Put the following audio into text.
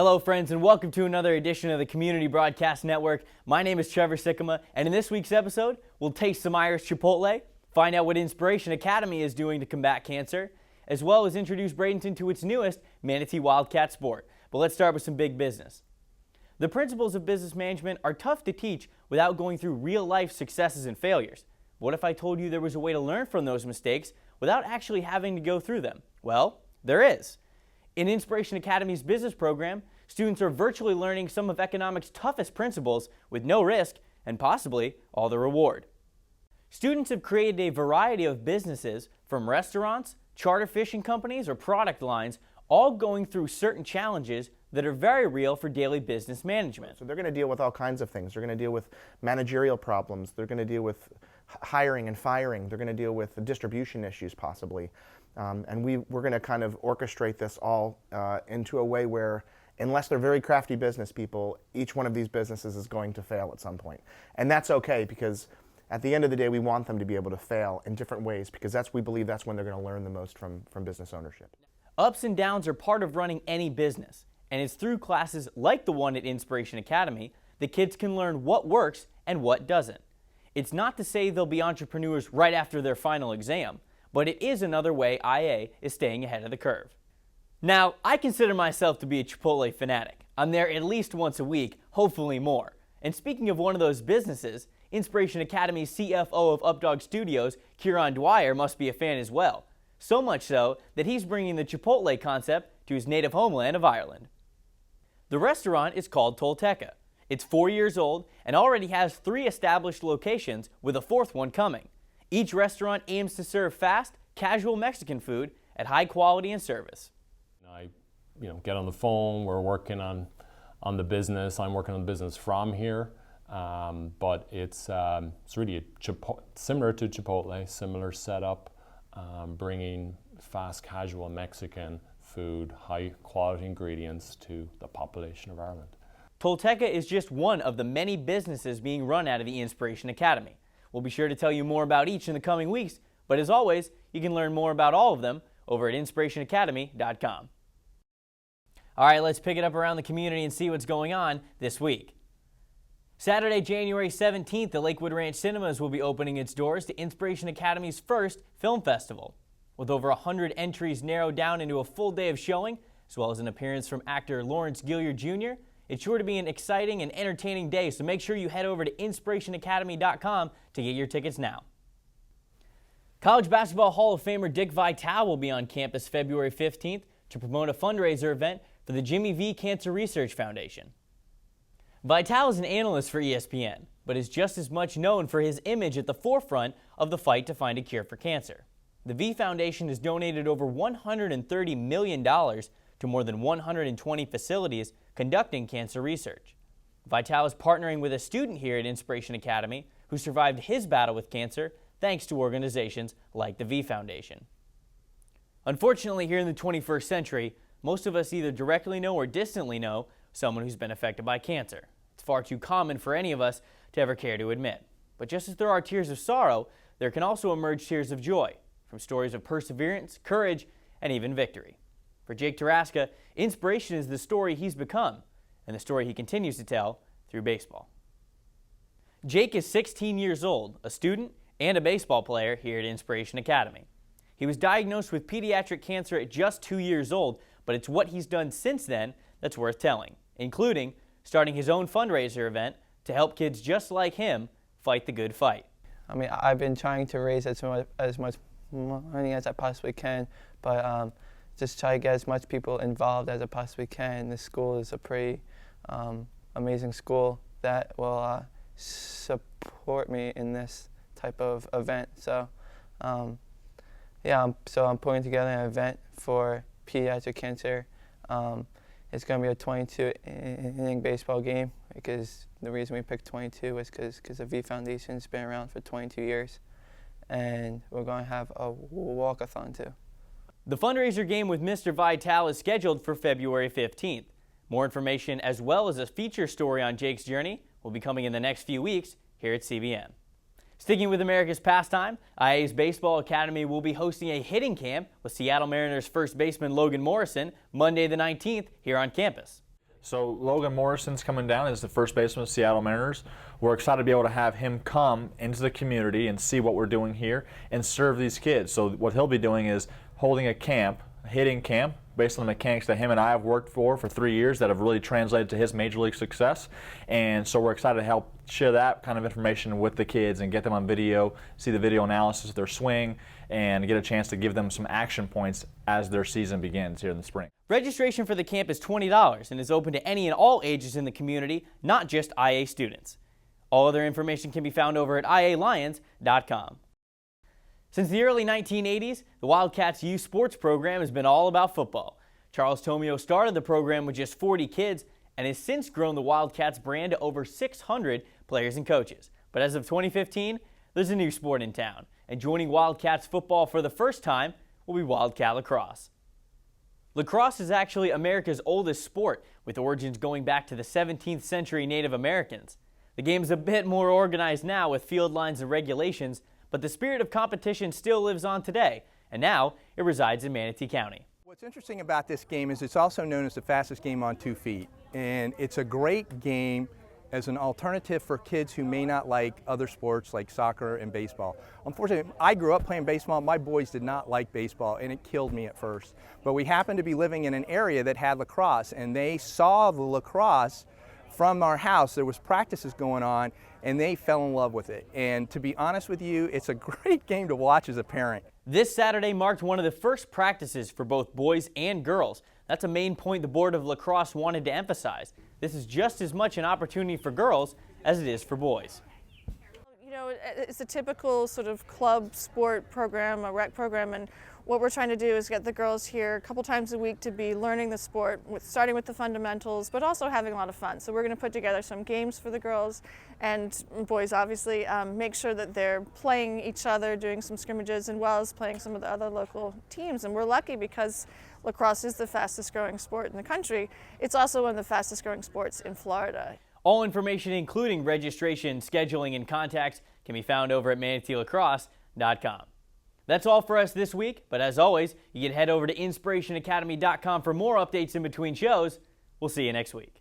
Hello friends, and welcome to another edition of the Community Broadcast Network. My name is Trevor Sikkema, and in this week's episode, we'll taste some Irish Chipotle, find out what Inspiration Academy is doing to combat cancer, as well as introduce Bradenton to its newest Manatee Wildcat sport. But let's start with some big business. The principles of business management are tough to teach without going through real-life successes and failures. What if I told you there was a way to learn from those mistakes without actually having to go through them? Well, there is. In Inspiration Academy's business program, students are virtually learning some of economics' toughest principles with no risk and possibly all the reward. Students have created a variety of businesses, from restaurants, charter fishing companies, or product lines, all going through certain challenges that are very real for daily business management. So they're going to deal with all kinds of things. They're going to deal with managerial problems. They're going to deal with hiring and firing. They're going to deal with distribution issues possibly. And we're going to kind of orchestrate this all into a way where, unless they're very crafty business people, each one of these businesses is going to fail at some point. And that's okay, because at the end of the day, we want them to be able to fail in different ways, because we believe that's when they're going to learn the most from business ownership. Ups and downs are part of running any business, and it's through classes like the one at Inspiration Academy that kids can learn what works and what doesn't. It's not to say they'll be entrepreneurs right after their final exam, but it is another way IA is staying ahead of the curve. Now, I consider myself to be a Chipotle fanatic. I'm there at least once a week, hopefully more. And speaking of one of those businesses, Inspiration Academy's CFO of Updog Studios, Kieran Dwyer, must be a fan as well. So much so that he's bringing the Chipotle concept to his native homeland of Ireland. The restaurant is called Tolteca. It's 4 years old and already has 3 established locations, with a 4th one coming. Each restaurant aims to serve fast, casual Mexican food at high quality and service. I get on the phone, we're working on the business. I'm working on the business from here, but it's really similar to Chipotle, similar setup, bringing fast, casual Mexican food, high quality ingredients to the population of Ireland. Tolteca is just one of the many businesses being run out of the Inspiration Academy. We'll be sure to tell you more about each in the coming weeks, but as always, you can learn more about all of them over at inspirationacademy.com. All right, let's pick it up around the community and see what's going on this week. Saturday, January 17th, the Lakewood Ranch Cinemas will be opening its doors to Inspiration Academy's first film festival. With over 100 entries narrowed down into a full day of showing, as well as an appearance from actor Lawrence Gilliard Jr., it's sure to be an exciting and entertaining day, so make sure you head over to inspirationacademy.com to get your tickets now. College Basketball Hall of Famer Dick Vitale will be on campus February 15th to promote a fundraiser event for the Jimmy V Cancer Research Foundation. Vitale is an analyst for ESPN, but is just as much known for his image at the forefront of the fight to find a cure for cancer. The V Foundation has donated over $130 million to more than 120 facilities conducting cancer research. Vitale is partnering with a student here at Inspiration Academy who survived his battle with cancer thanks to organizations like the V Foundation. Unfortunately, here in the 21st century, most of us either directly know or distantly know someone who's been affected by cancer. It's far too common for any of us to ever care to admit. But just as there are tears of sorrow, there can also emerge tears of joy from stories of perseverance, courage, and even victory. For Jake Taraska, inspiration is the story he's become and the story he continues to tell through baseball. Jake is 16 years old, a student and a baseball player here at Inspiration Academy. He was diagnosed with pediatric cancer at just 2 years old, but it's what he's done since then that's worth telling, including starting his own fundraiser event to help kids just like him fight the good fight. I mean, I've been trying to raise as much money as I possibly can, but just try to get as much people involved as I possibly can. This school is a pretty amazing school that will support me in this type of event. So, I'm putting together an event for pediatric cancer. It's going to be a 22-inning baseball game, because the reason we picked 22 was because the V Foundation's been around for 22 years, and we're going to have a walkathon too. The fundraiser game with Mr. Vitale is scheduled for February 15th. More information as well as a feature story on Jake's journey will be coming in the next few weeks here at CBN. Sticking with America's pastime, IA's Baseball Academy will be hosting a hitting camp with Seattle Mariners first baseman Logan Morrison Monday the 19th here on campus. So Logan Morrison's coming down as the first baseman of the Seattle Mariners. We're excited to be able to have him come into the community and see what we're doing here and serve these kids. So what he'll be doing is holding a camp, a hitting camp, based on the mechanics that him and I have worked for 3 years that have really translated to his major league success. And so we're excited to help share that kind of information with the kids and get them on video, see the video analysis of their swing, and get a chance to give them some action points as their season begins here in the spring. Registration for the camp is $20 and is open to any and all ages in the community, not just IA students. All other information can be found over at ialions.com. Since the early 1980s, the Wildcats youth sports program has been all about football. Charles Tomio started the program with just 40 kids and has since grown the Wildcats brand to over 600 players and coaches. But as of 2015, there's a new sport in town, and joining Wildcats football for the first time will be Wildcat lacrosse. Lacrosse is actually America's oldest sport, with origins going back to the 17th century Native Americans. The game is a bit more organized now with field lines and regulations, but the spirit of competition still lives on today, and now it resides in Manatee County. What's interesting about this game is it's also known as the fastest game on 2 feet, and it's a great game as an alternative for kids who may not like other sports like soccer and baseball. Unfortunately, I grew up playing baseball. My boys did not like baseball, and it killed me at first. But we happened to be living in an area that had lacrosse, and they saw the lacrosse from our house. There was practices going on, and they fell in love with it. And to be honest with you, it's a great game to watch as a parent. This Saturday marked one of the first practices for both boys and girls. That's a main point the Board of Lacrosse wanted to emphasize. This is just as much an opportunity for girls as it is for boys. You know, it's a typical sort of club sport program, a rec program, and what we're trying to do is get the girls here a couple times a week to be learning the sport, starting with the fundamentals, but also having a lot of fun. So we're going to put together some games for the girls and boys, obviously, make sure that they're playing each other, doing some scrimmages, as well as playing some of the other local teams. And we're lucky because lacrosse is the fastest growing sport in the country. It's also one of the fastest growing sports in Florida. All information, including registration, scheduling, and contacts, can be found over at manateelacrosse.com. That's all for us this week, but as always, you can head over to inspirationacademy.com for more updates in between shows. We'll see you next week.